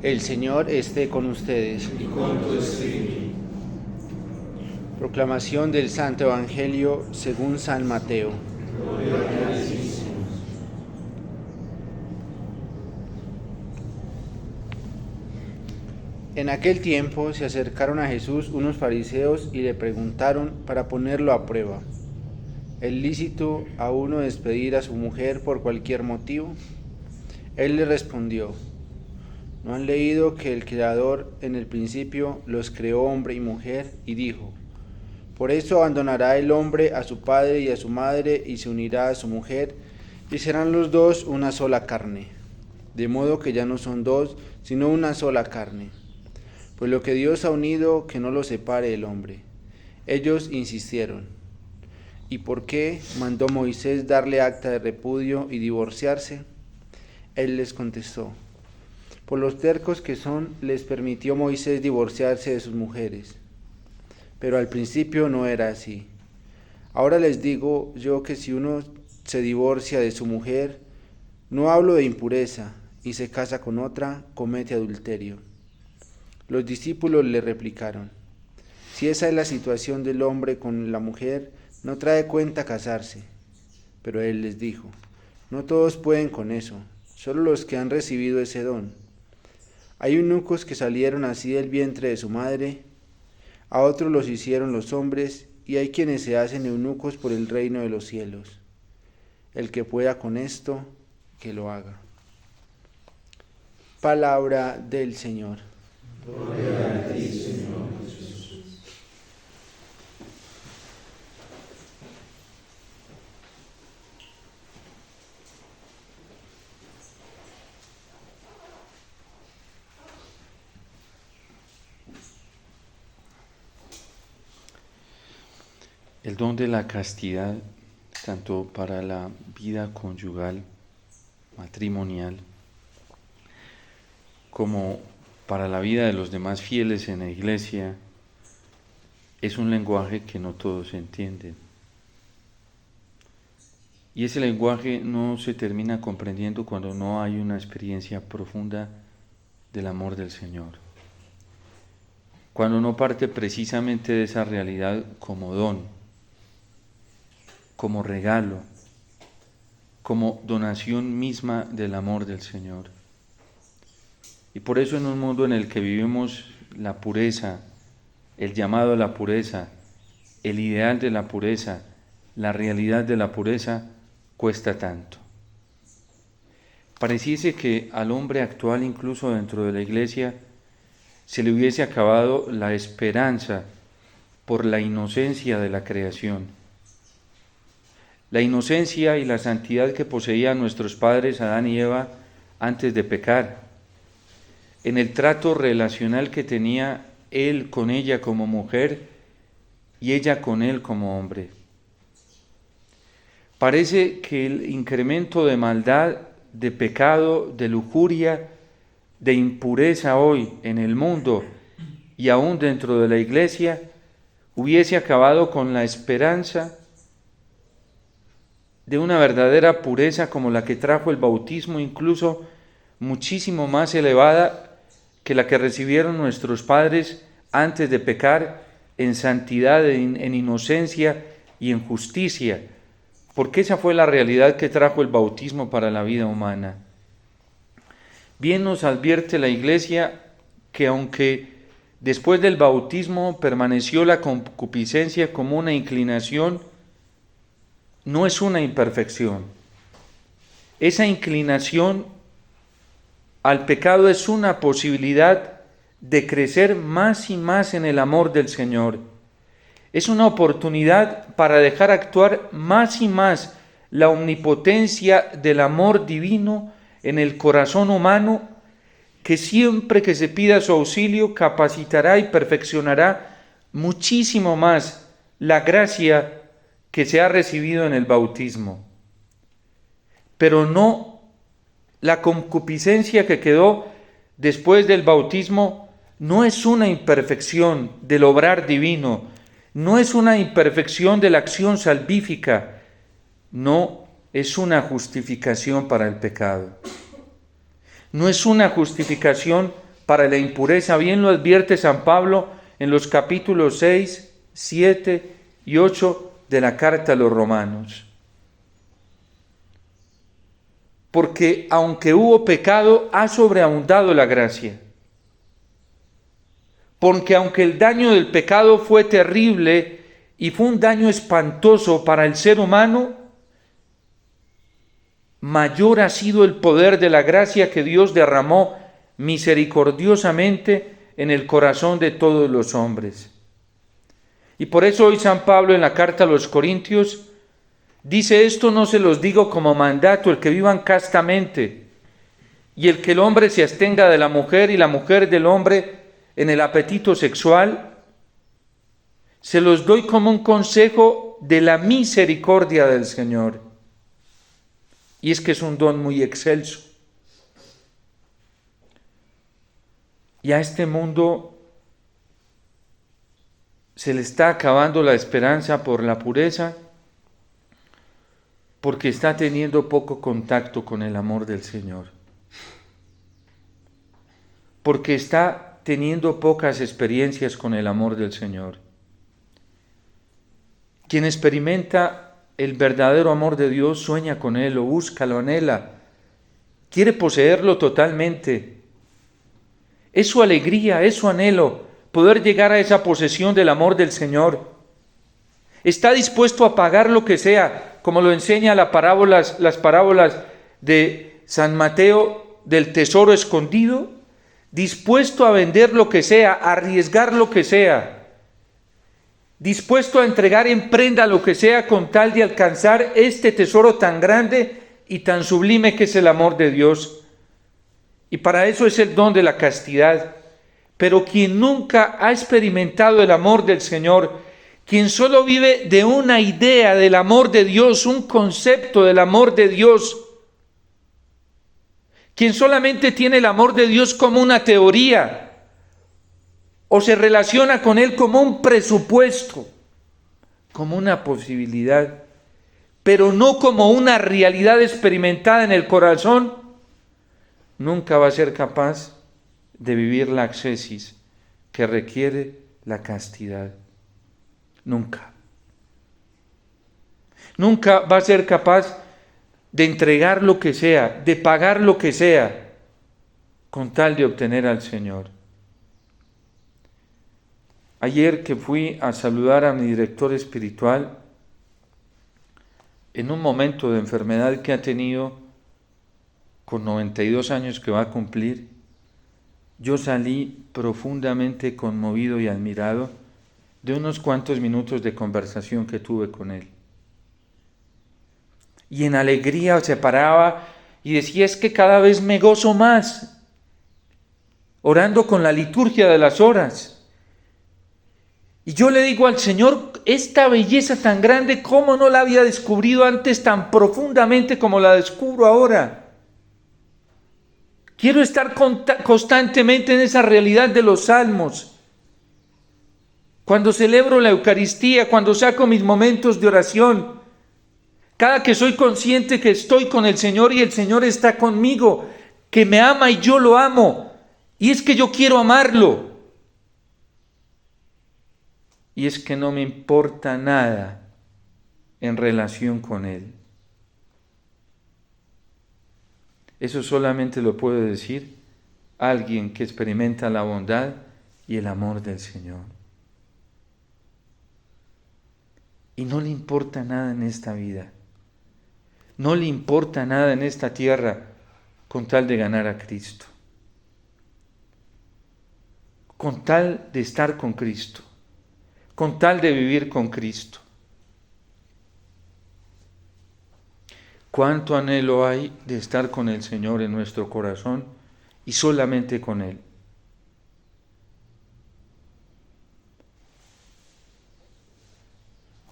El Señor esté con ustedes. Y con tu espíritu. Proclamación del Santo Evangelio según San Mateo. Gloria a ti, Señor. En aquel tiempo se acercaron a Jesús unos fariseos y le preguntaron para ponerlo a prueba: ¿es lícito a uno despedir a su mujer por cualquier motivo? Él le respondió: ¿no han leído que el Creador en el principio los creó hombre y mujer? Y dijo: por eso abandonará el hombre a su padre y a su madre y se unirá a su mujer, y serán los dos una sola carne. De modo que ya no son dos, sino una sola carne. Pues lo que Dios ha unido, que no lo separe el hombre. Ellos insistieron: ¿y por qué mandó Moisés darle acta de repudio y divorciarse? Él les contestó: por los tercos que son, les permitió Moisés divorciarse de sus mujeres. Pero al principio no era así. Ahora les digo yo que si uno se divorcia de su mujer, no hablo de impureza, y se casa con otra, comete adulterio. Los discípulos le replicaron: si esa es la situación del hombre con la mujer, no trae cuenta casarse. Pero él les dijo: no todos pueden con eso, solo los que han recibido ese don. Hay eunucos que salieron así del vientre de su madre, a otros los hicieron los hombres, y hay quienes se hacen eunucos por el reino de los cielos. El que pueda con esto, que lo haga. Palabra del Señor. Gloria a ti, Señor Jesús. El don de la castidad, tanto para la vida conyugal, matrimonial, como para la vida de los demás fieles en la iglesia, es un lenguaje que no todos entienden. Y ese lenguaje no se termina comprendiendo cuando no hay una experiencia profunda del amor del Señor. Cuando no parte precisamente de esa realidad como don, como regalo, como donación misma del amor del Señor. Y por eso en un mundo en el que vivimos la pureza, el llamado a la pureza, el ideal de la pureza, la realidad de la pureza, cuesta tanto. Pareciese que al hombre actual, incluso dentro de la iglesia, se le hubiese acabado la esperanza por la inocencia de la creación. La inocencia y la santidad que poseían nuestros padres Adán y Eva antes de pecar, en el trato relacional que tenía él con ella como mujer y ella con él como hombre. Parece que el incremento de maldad, de pecado, de lujuria, de impureza hoy en el mundo y aún dentro de la iglesia hubiese acabado con la esperanza de una verdadera pureza como la que trajo el bautismo, incluso muchísimo más elevada que la que recibieron nuestros padres antes de pecar, en santidad, en inocencia y en justicia, porque esa fue la realidad que trajo el bautismo para la vida humana. Bien nos advierte la Iglesia que aunque después del bautismo permaneció la concupiscencia como una inclinación, no es una imperfección. Esa inclinación al pecado es una posibilidad de crecer más y más en el amor del Señor. Es una oportunidad para dejar actuar más y más la omnipotencia del amor divino en el corazón humano, que siempre que se pida su auxilio capacitará y perfeccionará muchísimo más la gracia que se ha recibido en el bautismo. Pero no la concupiscencia que quedó después del bautismo no es una imperfección del obrar divino, no es una imperfección de la acción salvífica, no es una justificación para el pecado. No es una justificación para la impureza. Bien lo advierte San Pablo en los capítulos 6, 7 y 8 de la carta a los Romanos. Porque aunque hubo pecado, ha sobreabundado la gracia. Porque aunque el daño del pecado fue terrible y fue un daño espantoso para el ser humano, mayor ha sido el poder de la gracia que Dios derramó misericordiosamente en el corazón de todos los hombres. Y por eso hoy San Pablo en la carta a los Corintios dice: esto no se los digo como mandato, el que vivan castamente, y el que el hombre se abstenga de la mujer y la mujer del hombre en el apetito sexual, se los doy como un consejo de la misericordia del Señor. Y es que es un don muy excelso. Y a este mundo se le está acabando la esperanza por la pureza, porque está teniendo poco contacto con el amor del Señor. Porque está teniendo pocas experiencias con el amor del Señor. Quien experimenta el verdadero amor de Dios sueña con Él, lo busca, lo anhela, quiere poseerlo totalmente. Es su alegría, es su anhelo, poder llegar a esa posesión del amor del Señor. Está dispuesto a pagar lo que sea, como lo enseña las parábolas de San Mateo del tesoro escondido, dispuesto a vender lo que sea, a arriesgar lo que sea, dispuesto a entregar en prenda lo que sea con tal de alcanzar este tesoro tan grande y tan sublime que es el amor de Dios. Y para eso es el don de la castidad. Pero quien nunca ha experimentado el amor del Señor, quien solo vive de una idea del amor de Dios, un concepto del amor de Dios, quien solamente tiene el amor de Dios como una teoría, o se relaciona con Él como un presupuesto, como una posibilidad, pero no como una realidad experimentada en el corazón, nunca va a ser capaz de vivir la ascesis que requiere la castidad. Nunca. Nunca va a ser capaz de entregar lo que sea, de pagar lo que sea, con tal de obtener al Señor. Ayer que fui a saludar a mi director espiritual, en un momento de enfermedad que ha tenido, con 92 años que va a cumplir, yo salí profundamente conmovido y admirado de unos cuantos minutos de conversación que tuve con él. Y en alegría se paraba y decía: es que cada vez me gozo más, orando con la liturgia de las horas. Y yo le digo al Señor: esta belleza tan grande, ¿cómo no la había descubrido antes tan profundamente como la descubro ahora? Quiero estar constantemente en esa realidad de los salmos. Cuando celebro la Eucaristía, cuando saco mis momentos de oración, cada que soy consciente que estoy con el Señor y el Señor está conmigo, que me ama y yo lo amo, y es que yo quiero amarlo. Y es que no me importa nada en relación con Él. Eso solamente lo puede decir alguien que experimenta la bondad y el amor del Señor. Y no le importa nada en esta vida. No le importa nada en esta tierra con tal de ganar a Cristo. Con tal de estar con Cristo. Con tal de vivir con Cristo. ¿Cuánto anhelo hay de estar con el Señor en nuestro corazón y solamente con Él?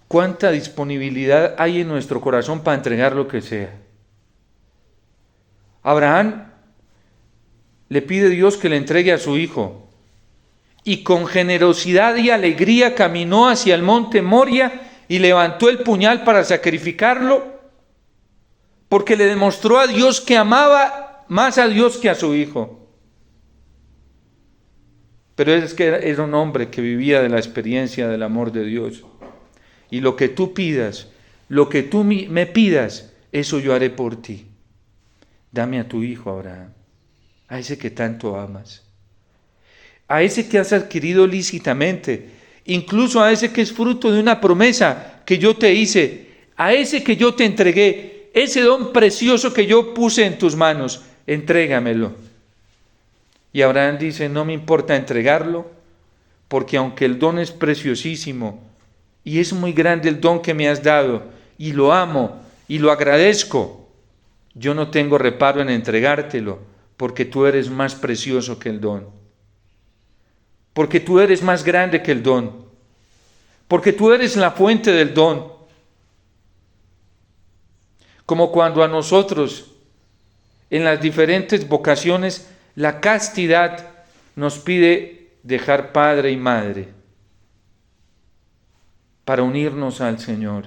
¿Cuánta disponibilidad hay en nuestro corazón para entregar lo que sea? Abraham le pide a Dios que le entregue a su hijo y con generosidad y alegría caminó hacia el monte Moria y levantó el puñal para sacrificarlo, porque le demostró a Dios que amaba más a Dios que a su hijo. pero es que era un hombre que vivía de la experiencia del amor de Dios. Y lo que tú pidas, lo que tú me pidas, eso yo haré por ti. Dame a tu hijo, Abraham, a ese que tanto amas, a ese que has adquirido lícitamente, incluso a ese que es fruto de una promesa que yo te hice, a ese que yo te entregué, ese don precioso que yo puse en tus manos, entrégamelo. Y Abraham dice, no me importa entregarlo, porque aunque el don es preciosísimo, y es muy grande el don que me has dado, y lo amo, y lo agradezco, yo no tengo reparo en entregártelo, porque tú eres más precioso que el don. Porque tú eres más grande que el don. Porque tú eres la fuente del don. Como cuando a nosotros, en las diferentes vocaciones, la castidad nos pide dejar padre y madre para unirnos al Señor.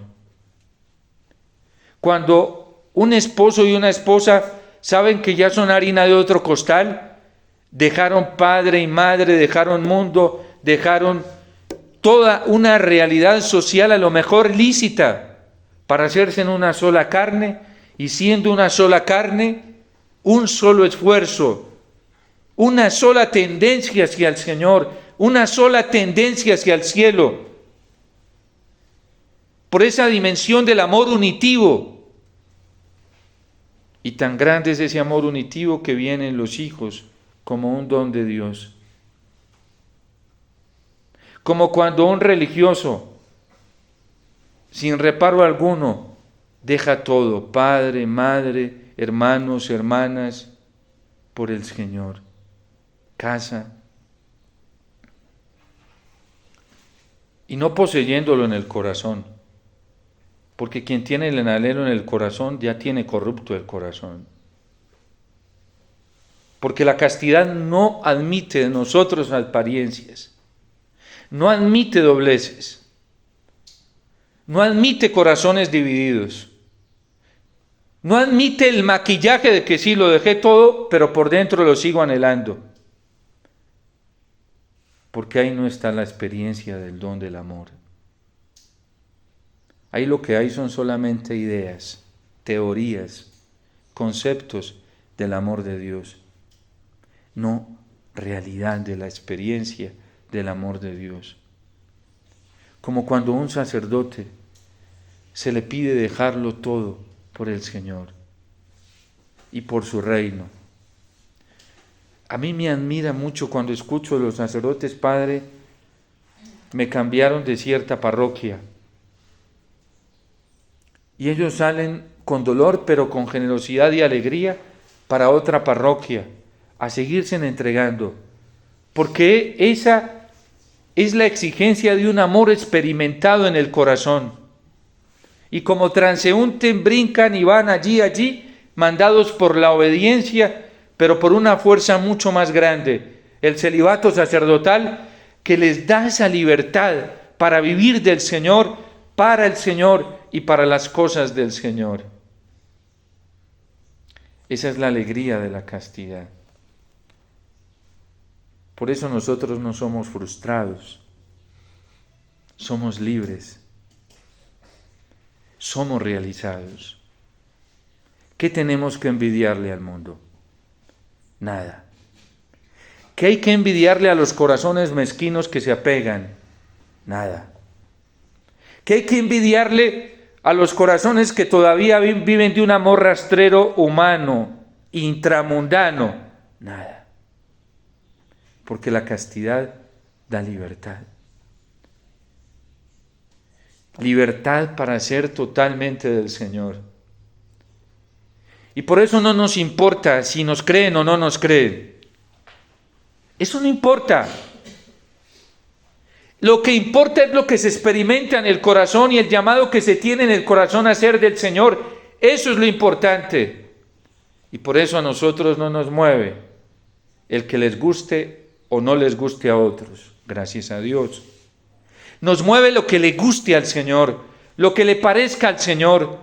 Cuando un esposo y una esposa saben que ya son harina de otro costal, dejaron padre y madre, dejaron mundo, dejaron toda una realidad social a lo mejor lícita para hacerse en una sola carne, y siendo una sola carne, un solo esfuerzo, una sola tendencia hacia el Señor, una sola tendencia hacia el cielo, por esa dimensión del amor unitivo. Y tan grande es ese amor unitivo que viene en los hijos como un don de Dios. Como cuando un religioso, sin reparo alguno, deja todo, padre, madre, hermanos, hermanas, por el Señor, casa, y no poseyéndolo en el corazón, porque quien tiene el anhelo en el corazón ya tiene corrupto el corazón. Porque la castidad no admite de nosotros apariencias, no admite dobleces, no admite corazones divididos, no admite el maquillaje de que sí, lo dejé todo, pero por dentro lo sigo anhelando. Porque ahí no está la experiencia del don del amor. Ahí lo que hay son solamente ideas, teorías, conceptos del amor de Dios, no realidad de la experiencia del amor de Dios. Como cuando a un sacerdote se le pide dejarlo todo por el Señor y por su reino. A mí me admira mucho cuando escucho a los sacerdotes, padre, me cambiaron de cierta parroquia. Y ellos salen con dolor, pero con generosidad y alegría para otra parroquia, a seguirse entregando. Porque esa es la exigencia de un amor experimentado en el corazón. Y como transeúntes brincan y van allí, mandados por la obediencia, pero por una fuerza mucho más grande, el celibato sacerdotal, que les da esa libertad para vivir del Señor, para el Señor y para las cosas del Señor. Esa es la alegría de la castidad. Por eso nosotros no somos frustrados, somos libres, somos realizados. ¿Qué tenemos que envidiarle al mundo? Nada. ¿Qué hay que envidiarle a los corazones mezquinos que se apegan? Nada. ¿Qué hay que envidiarle a los corazones que todavía viven de un amor rastrero humano, intramundano? Nada. Porque la castidad da libertad. Libertad para ser totalmente del Señor. Y por eso no nos importa si nos creen o no nos creen. Eso no importa. Lo que importa es lo que se experimenta en el corazón y el llamado que se tiene en el corazón a ser del Señor. Eso es lo importante. Y por eso a nosotros no nos mueve el que les guste o no les guste a otros. Gracias a Dios. Nos mueve lo que le guste al Señor, lo que le parezca al Señor,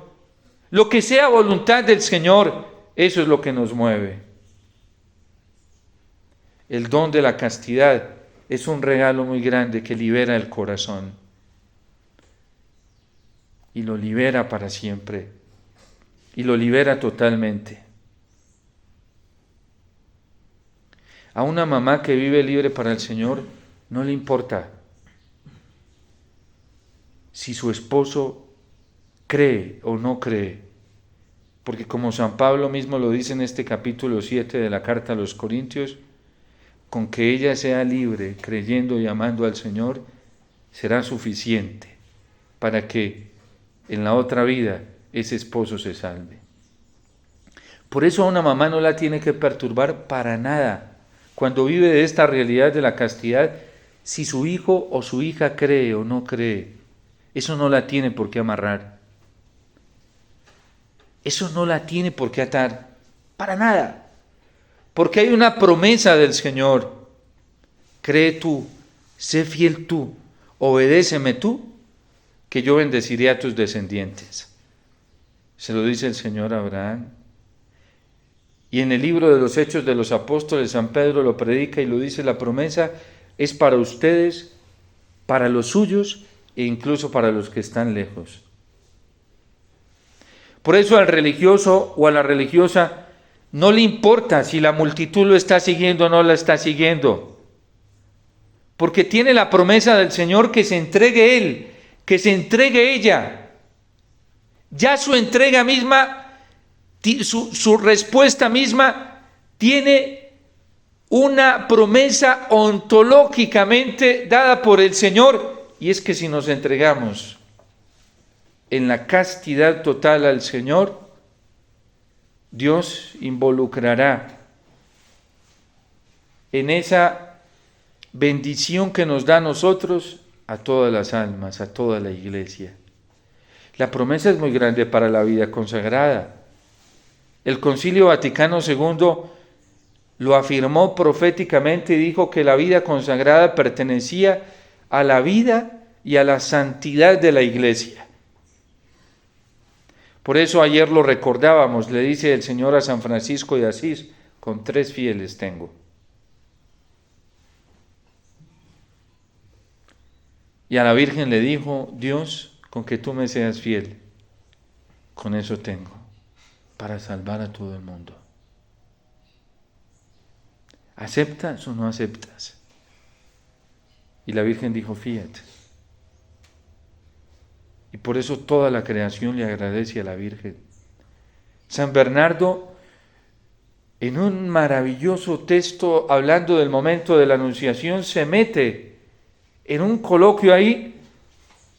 lo que sea voluntad del Señor. Eso es lo que nos mueve. El don de la castidad es un regalo muy grande que libera el corazón y lo libera para siempre y lo libera totalmente. A una mamá que vive libre para el Señor no le importa si su esposo cree o no cree, porque como San Pablo mismo lo dice en este capítulo 7 de la carta a los Corintios, con que ella sea libre, creyendo y amando al Señor, será suficiente para que en la otra vida ese esposo se salve. Por eso a una mamá no la tiene que perturbar para nada, cuando vive de esta realidad de la castidad, si su hijo o su hija cree o no cree. Eso no la tiene por qué amarrar. Eso no la tiene por qué atar, para nada. Porque hay una promesa del Señor. Cree tú, sé fiel tú, obedéceme tú, que yo bendeciré a tus descendientes. Se lo dice el Señor a Abraham. Y en el libro de los Hechos de los Apóstoles, San Pedro lo predica y lo dice, la promesa es para ustedes, para los suyos e incluso para los que están lejos. Por eso al religioso o a la religiosa no le importa si la multitud lo está siguiendo o no la está siguiendo, porque tiene la promesa del Señor que se entregue él, que se entregue ella. Ya su entrega misma, su respuesta misma tiene una promesa ontológicamente dada por el Señor, y es que si nos entregamos en la castidad total al Señor, Dios involucrará en esa bendición que nos da a nosotros a todas las almas, a toda la iglesia. La promesa es muy grande para la vida consagrada. El Concilio Vaticano II lo afirmó proféticamente y dijo que la vida consagrada pertenecía a la vida y a la santidad de la iglesia. Por eso ayer lo recordábamos, le dice el Señor a San Francisco de Asís, con 3 fieles tengo. Y a la Virgen le dijo, Dios, con que tú me seas fiel, con eso tengo, para salvar a todo el mundo. ¿Aceptas o no aceptas? Y la Virgen dijo, fíjate. Y por eso toda la creación le agradece a la Virgen. San Bernardo, en un maravilloso texto hablando del momento de la Anunciación, se mete en un coloquio ahí,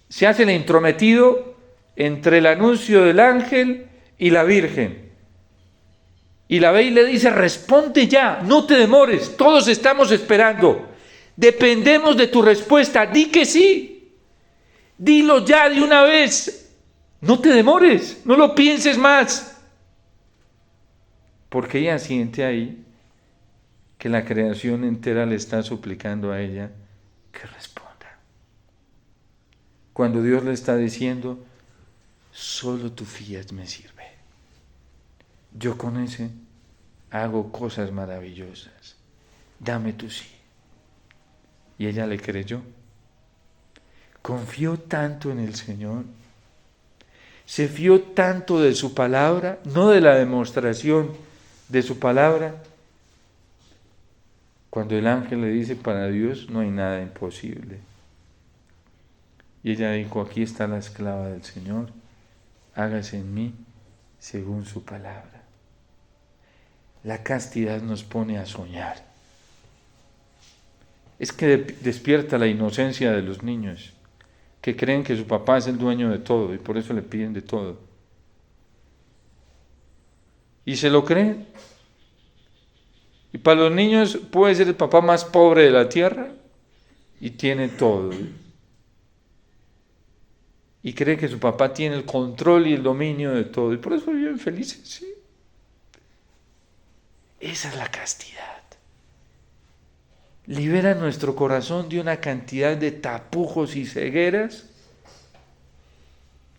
se hace el intrometido entre el anuncio del ángel y la Virgen. Y la ve y le dice, responde ya, no te demores, todos estamos esperando. Dependemos de tu respuesta, di que sí. Dilo ya de una vez, no te demores, no lo pienses más. Porque ella siente ahí que la creación entera le está suplicando a ella que responda. Cuando Dios le está diciendo, solo tu fiat me sirve. Yo con ese hago cosas maravillosas. Dame tu sí. Y ella le creyó. Confió tanto en el Señor. Se fió tanto de su palabra, no de la demostración de su palabra. Cuando el ángel le dice, para Dios no hay nada imposible. Y ella dijo, aquí está la esclava del Señor, hágase en mí según su palabra. La castidad nos pone a soñar. Es que despierta la inocencia de los niños, que creen que su papá es el dueño de todo y por eso le piden de todo. Y se lo creen. Y para los niños puede ser el papá más pobre de la tierra y tiene todo. Y cree que su papá tiene el control y el dominio de todo. Y por eso viven felices, ¿sí? Esa es la castidad. Libera nuestro corazón de una cantidad de tapujos y cegueras.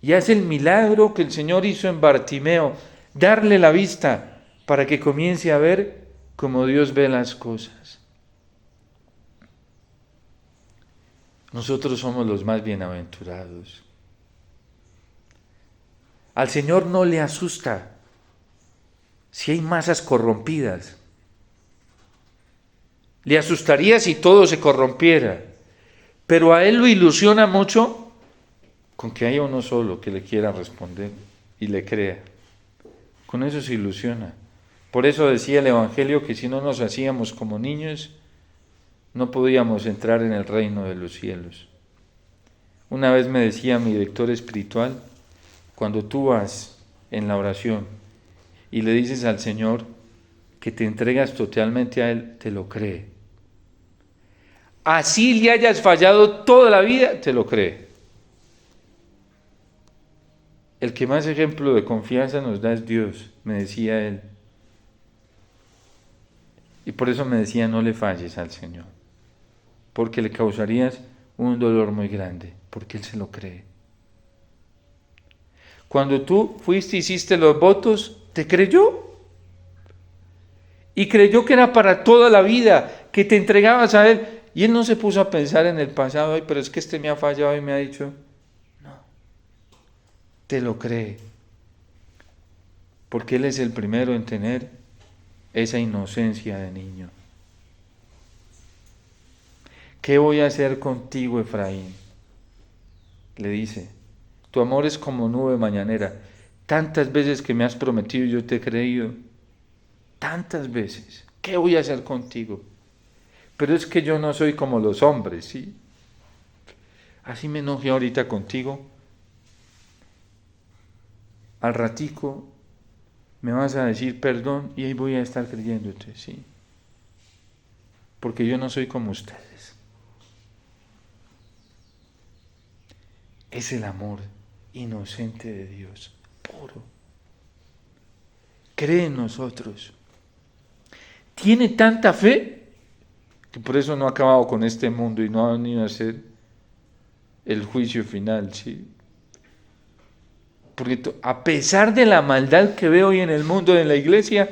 Y hace el milagro que el Señor hizo en Bartimeo, darle la vista para que comience a ver como Dios ve las cosas. nosotros somos los más bienaventurados. Al Señor no le asusta si hay masas corrompidas. Le asustaría si todo se corrompiera, pero a Él lo ilusiona mucho con que haya uno solo que le quiera responder y le crea. Con eso se ilusiona. Por eso decía el Evangelio que si no nos hacíamos como niños, no podíamos entrar en el reino de los cielos. Una vez me decía mi director espiritual, cuando tú vas en la oración y le dices al Señor que te entregas totalmente a Él, te lo cree. Así le hayas fallado toda la vida, te lo cree. El que más ejemplo de confianza nos da es Dios, me decía él. Y por eso me decía, no le falles al Señor, porque le causarías un dolor muy grande, porque Él se lo cree. Cuando tú fuiste y hiciste los votos, te creyó. Y creyó que era para toda la vida, que te entregabas a Él. Y Él no se puso a pensar en el pasado, ay, pero es que este me ha fallado y me ha dicho, no, te lo cree. Porque Él es el primero en tener esa inocencia de niño. ¿Qué voy a hacer contigo, Efraín? Le dice, tu amor es como nube mañanera. Tantas veces que me has prometido, yo te he creído. Tantas veces. ¿Qué voy a hacer contigo? Pero es que yo no soy como los hombres, ¿sí? Así me enojé ahorita contigo. Al ratico me vas a decir perdón y ahí voy a estar creyéndote, ¿sí? Porque yo no soy como ustedes. Es el amor inocente de Dios, puro. Cree en nosotros. Tiene tanta fe que por eso no ha acabado con este mundo y no ha venido a hacer el juicio final, ¿sí? Porque a pesar de la maldad que veo hoy en el mundo, en la iglesia,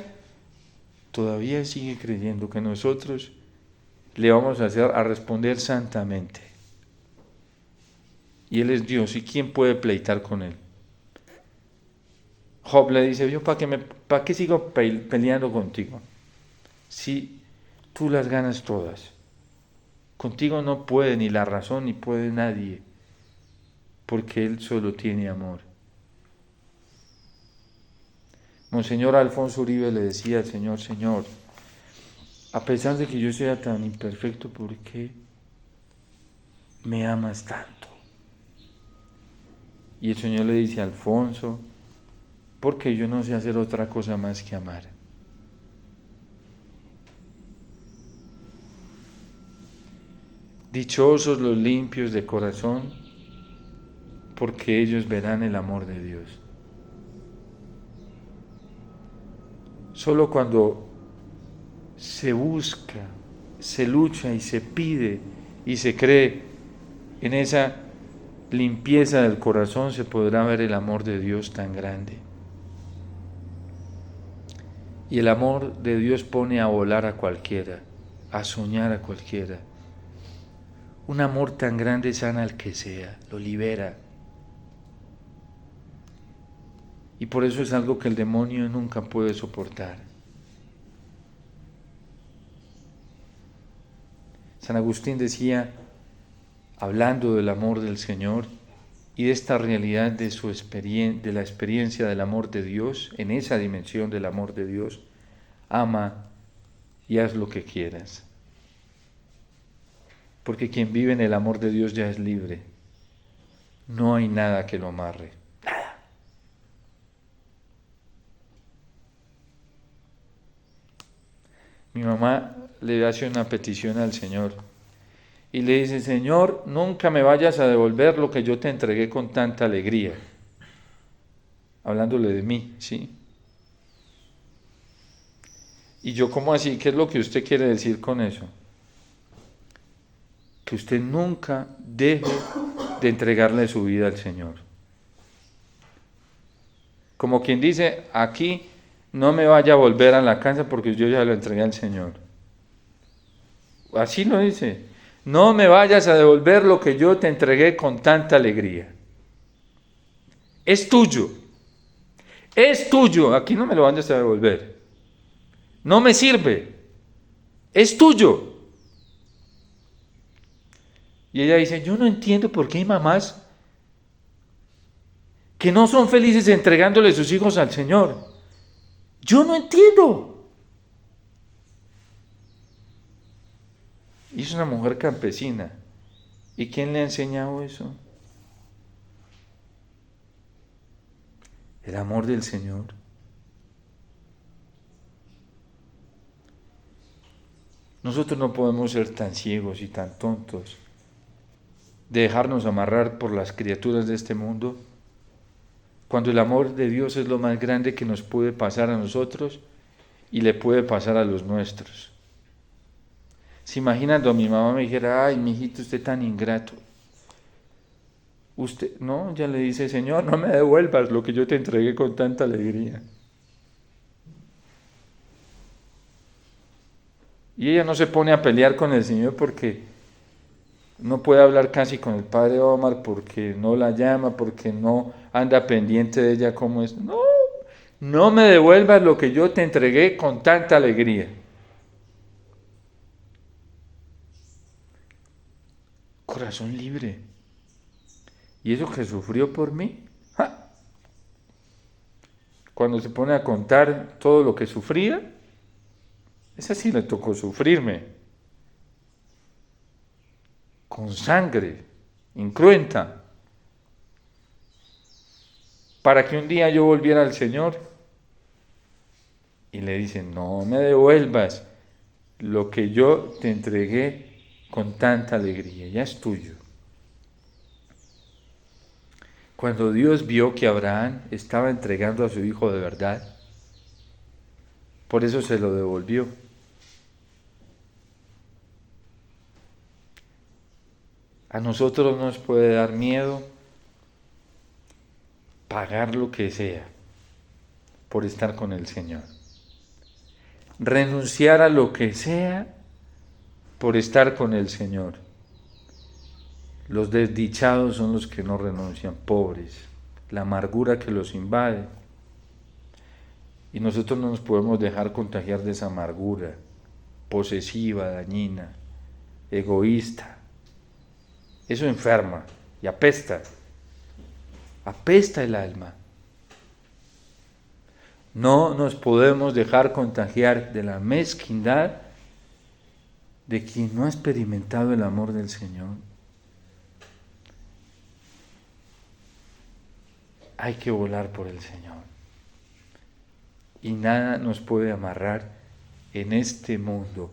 todavía sigue creyendo que nosotros le vamos a responder santamente. Y Él es Dios, ¿y quién puede pleitar con Él? Job le dice, yo ¿para qué sigo peleando contigo? Si tú las ganas todas. Contigo no puede ni la razón ni puede nadie, porque Él solo tiene amor. Monseñor Alfonso Uribe le decía al Señor, Señor, a pesar de que yo sea tan imperfecto, ¿por qué me amas tanto? Y el Señor le dice, Alfonso, porque yo no sé hacer otra cosa más que amar. Dichosos los limpios de corazón, porque ellos verán el amor de Dios. Solo cuando se busca, se lucha y se pide y se cree en esa limpieza del corazón, se podrá ver el amor de Dios tan grande. Y el amor de Dios pone a volar a cualquiera, a soñar a cualquiera. Un amor tan grande sana al que sea, lo libera. Y por eso es algo que el demonio nunca puede soportar. San Agustín decía, hablando del amor del Señor y de esta realidad de la experiencia del amor de Dios, en esa dimensión del amor de Dios, ama y haz lo que quieras. Porque quien vive en el amor de Dios ya es libre. No hay nada que lo amarre. Nada. Mi mamá le hace una petición al Señor y le dice, Señor, nunca me vayas a devolver lo que yo te entregué con tanta alegría. Hablándole de mí, ¿sí? Y yo, ¿cómo así? ¿Qué es lo que usted quiere decir con eso? Que usted nunca deje de entregarle su vida al Señor. Como quien dice, aquí no me vaya a volver a la casa porque yo ya lo entregué al Señor. Así lo dice. no me vayas a devolver lo que yo te entregué con tanta alegría. Es tuyo. Es tuyo. Aquí no me lo vayas a devolver. No me sirve. Es tuyo. Y ella dice, yo no entiendo por qué hay mamás que no son felices entregándole sus hijos al Señor. Yo no entiendo. Y es una mujer campesina. ¿Y quién le ha enseñado eso? El amor del Señor. Nosotros no podemos ser tan ciegos y tan tontos de dejarnos amarrar por las criaturas de este mundo, cuando el amor de Dios es lo más grande que nos puede pasar a nosotros y le puede pasar a los nuestros. ¿Se imaginan cuando mi mamá me dijera, ay, mijito, usted tan ingrato? Usted, no, ya le dice, Señor, no me devuelvas lo que yo te entregué con tanta alegría. Y ella no se pone a pelear con el Señor porque no puede hablar casi con el padre Omar, porque no la llama, porque no anda pendiente de ella como es. No, no me devuelvas lo que yo te entregué con tanta alegría. Corazón libre. ¿Y eso que sufrió por mí? ¡Ja! Cuando se pone a contar todo lo que sufría, esa sí le tocó sufrirme. Con sangre, incruenta. Para que un día yo volviera al Señor y le dice, no me devuelvas lo que yo te entregué con tanta alegría, ya es tuyo. Cuando Dios vio que Abraham estaba entregando a su hijo de verdad, por eso se lo devolvió. A nosotros nos puede dar miedo pagar lo que sea por estar con el Señor. Renunciar a lo que sea por estar con el Señor. Los desdichados son los que no renuncian, pobres, la amargura que los invade. Y nosotros no nos podemos dejar contagiar de esa amargura, posesiva, dañina, egoísta. Eso enferma y apesta el alma. No nos podemos dejar contagiar de la mezquindad de quien no ha experimentado el amor del Señor. Hay que volar por el Señor. Y nada nos puede amarrar en este mundo,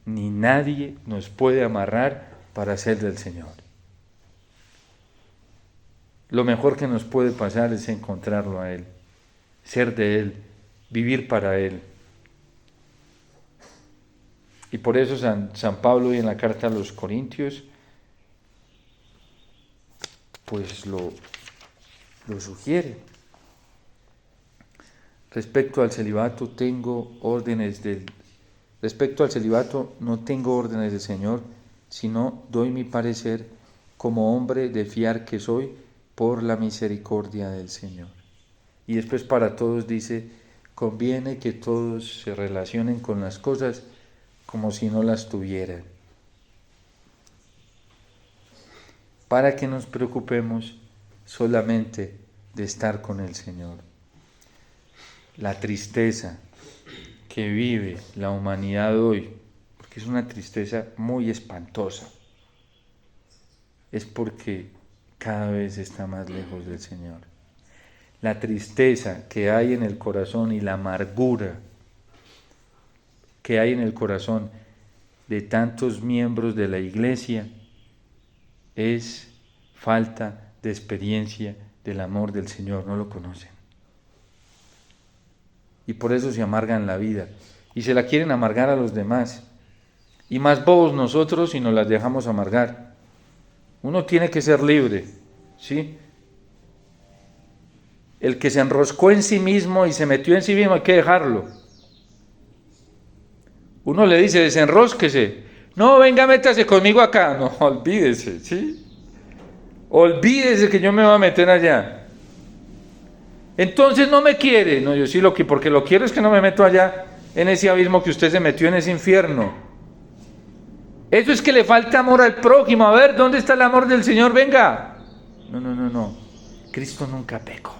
ni nadie nos puede amarrar para ser del Señor. Lo mejor que nos puede pasar es encontrarlo a Él, ser de Él, vivir para Él. Y por eso San Pablo, y en la carta a los Corintios, pues lo sugiere. Respecto al celibato no tengo órdenes del Señor, sino doy mi parecer como hombre de fiar que soy por la misericordia del Señor. Y después para todos dice, conviene que todos se relacionen con las cosas como si no las tuvieran, para que nos preocupemos solamente de estar con el Señor. La tristeza que vive la humanidad hoy, porque es una tristeza muy espantosa, es porque cada vez está más lejos del Señor. La tristeza que hay en el corazón y la amargura que hay en el corazón de tantos miembros de la Iglesia es falta de experiencia del amor del Señor, no lo conocen. Y por eso se amargan la vida y se la quieren amargar a los demás. Y más bobos nosotros si nos las dejamos amargar. Uno tiene que ser libre, ¿sí? El que se enroscó en sí mismo y se metió en sí mismo hay que dejarlo. Uno le dice, desenrósquese, No, venga, métase conmigo acá. No, olvídese, ¿sí? Olvídese que yo me voy a meter allá. Entonces no me quiere. No, yo sí lo que, porque lo quiero es que no me meto allá en ese abismo que usted se metió, en ese infierno. Eso es que le falta amor al prójimo. A ver, ¿dónde está el amor del Señor? Venga. No. Cristo nunca pecó.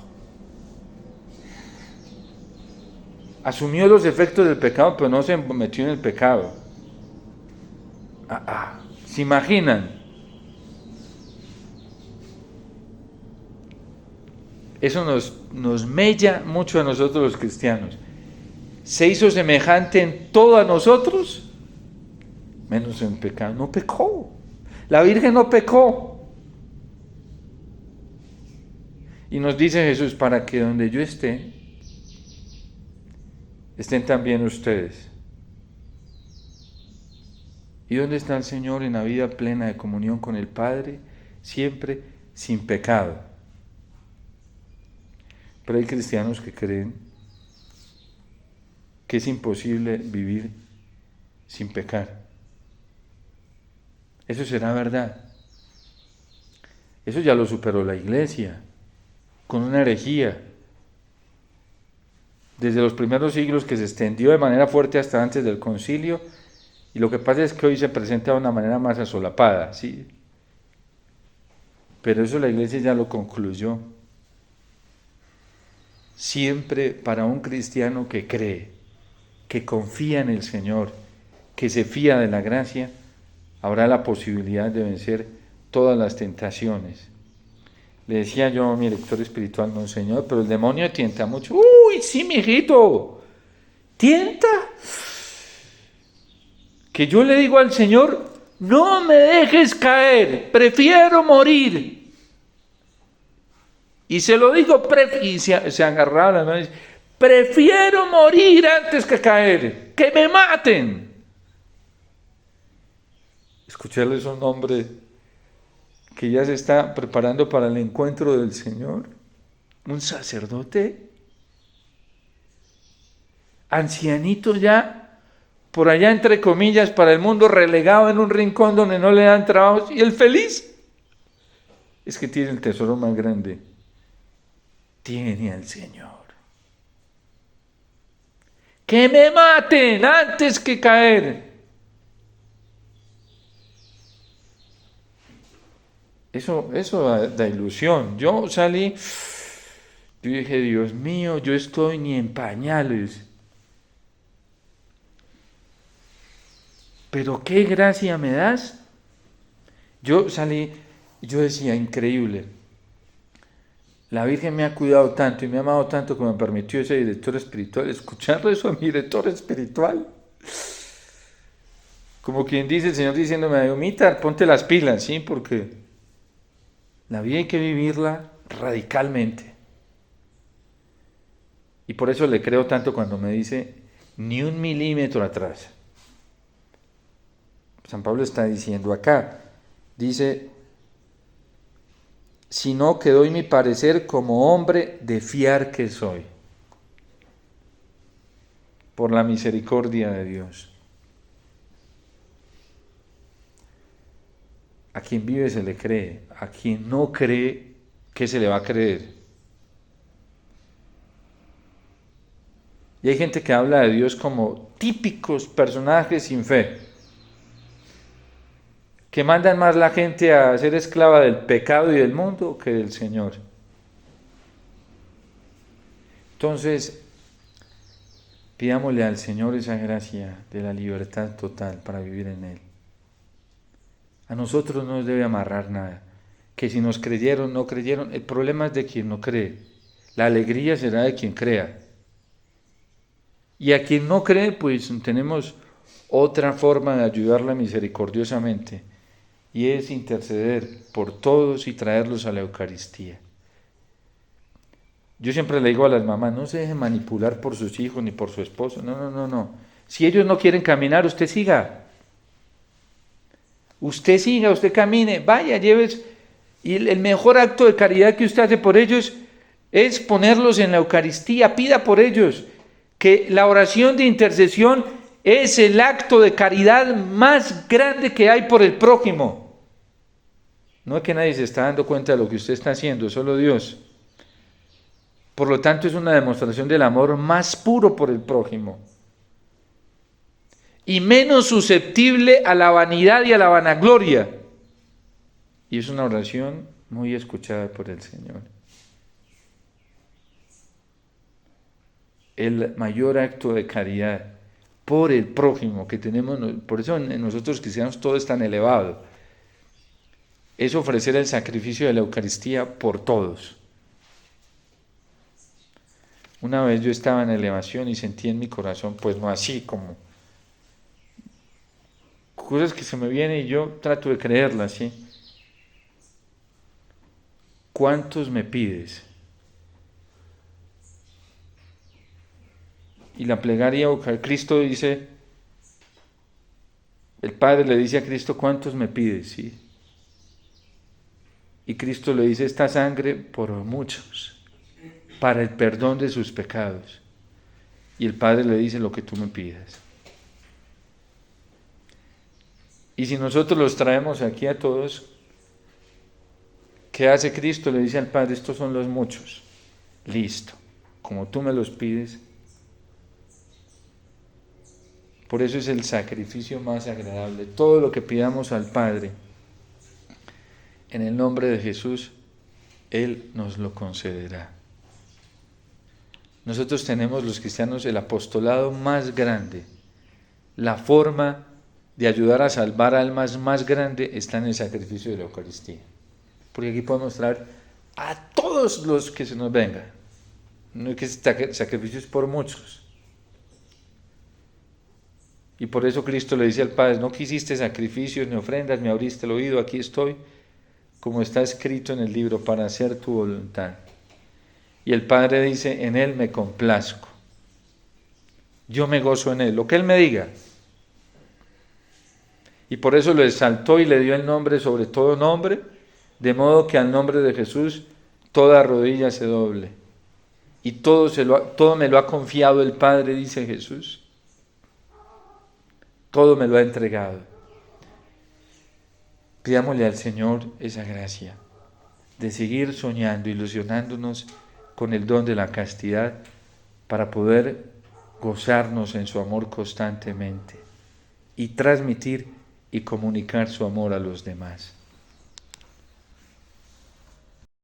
Asumió los efectos del pecado, pero no se metió en el pecado. ¿Se imaginan? Eso nos mella mucho a nosotros los cristianos. Se hizo semejante en todo a nosotros, menos en pecado. No pecó. La Virgen no pecó. Y nos dice Jesús, para que donde yo esté, estén también ustedes. ¿Y dónde está el Señor? En la vida plena de comunión con el Padre, siempre sin pecado. Pero hay cristianos que creen que es imposible vivir sin pecar. Eso será verdad. Eso ya lo superó la Iglesia, con una herejía. Desde los primeros siglos, que se extendió de manera fuerte hasta antes del concilio, y lo que pasa es que hoy se presenta de una manera más asolapada, ¿sí? Pero eso la Iglesia ya lo concluyó. Siempre para un cristiano que cree, que confía en el Señor, que se fía de la gracia, habrá la posibilidad de vencer todas las tentaciones. Le decía yo a mi director espiritual, no, Señor, pero el demonio tienta mucho. ¡Uy, sí, mijito! ¿Tienta? Que yo le digo al Señor, no me dejes caer, prefiero morir. Y se lo digo, y se agarraba la mano y dice, prefiero morir antes que caer, que me maten. Escucharles un hombre que ya se está preparando para el encuentro del Señor, un sacerdote, ancianito ya, por allá entre comillas, para el mundo, relegado en un rincón donde no le dan trabajo, y el feliz es que tiene el tesoro más grande, tiene al Señor. Que me maten antes que caer. Eso da ilusión. Yo salí, yo dije, Dios mío, yo estoy ni en pañales. Pero qué gracia me das. Yo salí, yo decía, increíble. La Virgen me ha cuidado tanto y me ha amado tanto que me permitió ese director espiritual, escucharle eso a mi director espiritual. Como quien dice, el Señor diciéndome, Ayumita, ponte las pilas, ¿sí? Porque la vida hay que vivirla radicalmente. Y por eso le creo tanto cuando me dice, ni un milímetro atrás. San Pablo está diciendo acá, dice, sino que doy mi parecer como hombre de fiar que soy, por la misericordia de Dios. A quien vive se le cree, a quien no cree, ¿qué se le va a creer? Y hay gente que habla de Dios como típicos personajes sin fe, que mandan más la gente a ser esclava del pecado y del mundo que del Señor. Entonces, pidámosle al Señor esa gracia de la libertad total para vivir en Él. A nosotros no nos debe amarrar nada, que si nos creyeron, no creyeron, el problema es de quien no cree, la alegría será de quien crea. Y a quien no cree, pues tenemos otra forma de ayudarla misericordiosamente, y es interceder por todos y traerlos a la Eucaristía. Yo siempre le digo a las mamás, no se dejen manipular por sus hijos ni por su esposo, no. Si ellos no quieren caminar, usted siga. Usted siga, usted camine, vaya, lleves. Y el mejor acto de caridad que usted hace por ellos es ponerlos en la Eucaristía, pida por ellos. Que la oración de intercesión es el acto de caridad más grande que hay por el prójimo. No es que nadie se está dando cuenta de lo que usted está haciendo, solo Dios. Por lo tanto, es una demostración del amor más puro por el prójimo y menos susceptible a la vanidad y a la vanagloria. Y es una oración muy escuchada por el Señor. El mayor acto de caridad por el prójimo que tenemos, por eso en nosotros cristianos todo es tan elevado, es ofrecer el sacrificio de la Eucaristía por todos. Una vez yo estaba en elevación y sentí en mi corazón, pues no así como cosas que se me vienen y yo trato de creerlas, ¿sí? ¿Cuántos me pides? Y la plegaria, Cristo dice, el Padre le dice a Cristo, ¿cuántos me pides? ¿Sí? Y Cristo le dice, esta sangre por muchos, para el perdón de sus pecados. Y el Padre le dice, lo que tú me pidas. Y si nosotros los traemos aquí a todos, ¿qué hace Cristo? Le dice al Padre, estos son los muchos. Listo, como tú me los pides. Por eso es el sacrificio más agradable. Todo lo que pidamos al Padre, en el nombre de Jesús, Él nos lo concederá. Nosotros tenemos los cristianos el apostolado más grande. La forma de ayudar a salvar almas más grande está en el sacrificio de la Eucaristía. Porque aquí podemos traer a todos los que se nos vengan. No es que sacrificio es por muchos. Y por eso Cristo le dice al Padre, no quisiste sacrificios ni ofrendas, me abriste el oído, aquí estoy, como está escrito en el libro, para hacer tu voluntad. Y el Padre dice, en Él me complazco. Yo me gozo en Él, lo que Él me diga. Y por eso lo exaltó y le dio el nombre sobre todo nombre, de modo que al nombre de Jesús toda rodilla se doble. Y todo me lo ha confiado el Padre, dice Jesús. Todo me lo ha entregado. Pidámosle al Señor esa gracia de seguir soñando, ilusionándonos con el don de la castidad para poder gozarnos en su amor constantemente y transmitir y comunicar su amor a los demás.